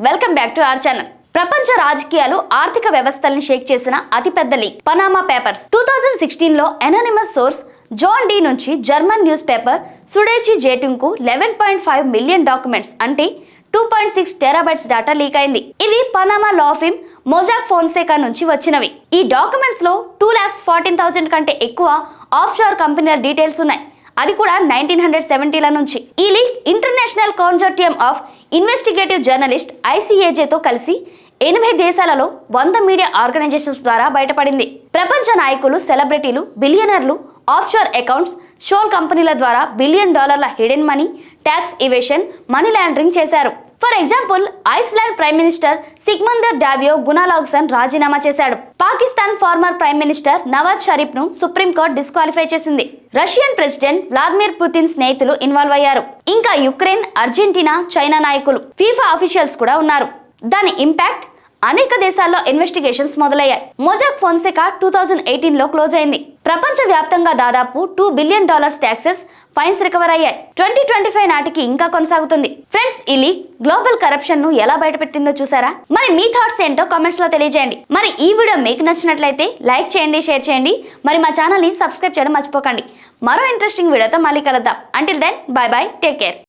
Welcome back to our channel. ప్రపంచ రాజకీయాలు ఆర్థిక వ్యవస్థల్ని షేక్ చేసిన అతిపెద్ద లీక్ పనామా పేపర్స్. 2016లో ఎనానిమస్ సోర్స్ జాన్ డి నుంచి German news paper Suddeutsche Zeitung కు 11.5 మిలియన్ డాక్యుమెంట్స్ అంటే 2.6 టెరాబైట్స్ డేటా లీక్ అయింది. ఇవి పనామా లా ఫర్మ్ మొజాక్ ఫోన్సేకా నుంచి వచ్చినవి. ఈ డాక్యుమెంట్స్ లో 2,14,000 కంటే ఎక్కువ ఆఫ్ షోర్ కంపెనీల డీటెయిల్స్ ఉన్నాయి. అది కూడా 1970ల నుంచి. ఈ leak international consortium of investigative journalist ఐసిఏజేతో కలిసి 80 దేశాలలో 100 మీడియా ఆర్గనైజేషన్స్ ద్వారా బయటపడింది. ప్రపంచ నాయకులు, సెలబ్రిటీలు, బిలియనర్లు ఆఫ్ షోర్ అకౌంట్స్, షోల్ కంపెనీల ద్వారా $1 billion hidden money, tax evasion, money laundering చేశారు. For example, Iceland prime minister Sigmundur Davio Gunnlaugsson రాజీనామా చేశాడు. Pakistan former prime minister Nawaz Sharif ను సుప్రీంకోర్టు డిస్క్వాలిఫై చేసింది. రష్యన్ ప్రెసిడెంట్ వ్లాదిమిర్ పుతిన్ స్నేహితులు ఇన్వాల్వ్ అయ్యారు. ఇంకా యుక్రెయిన్, అర్జెంటీనా, చైనా నాయకులు, ఫీఫా అఫీషియల్స్ కూడా ఉన్నారు. దాని ఇంపాక్ట్ అనేక దేశాల్లో ఇన్వెస్టిగేషన్స్ మొదలయ్యాయి. మొజాక్ ఫోన్సేకా 2018లో క్లోజ్ అయింది. ప్రపంచ వ్యాప్తంగా దాదాపు $2 బిలియన్ ట్యాక్సెస్, ఫైన్స్ రికవర్ అయ్యాయి. 2025 నాటికి ఇంకా కొనసాగుతుంది. ఫ్రెండ్స్, ఈ లీక్ గ్లోబల్ కరప్షన్ ను ఎలా బయటపెట్టిందో చూసారా? మరి మీ థాట్స్ ఏంటో కామెంట్స్ లో తెలియజేయండి. మరి ఈ వీడియో మీకు నచ్చినట్లయితే లైక్ చేయండి, షేర్ చేయండి. మరి మా ఛానల్ ని సబ్స్క్రైబ్ చేయడం మర్చిపోకండి. మరో ఇంట్రెస్టింగ్ వీడియోతో మళ్ళీ కలుద్దాం. Until then, bye bye, take care.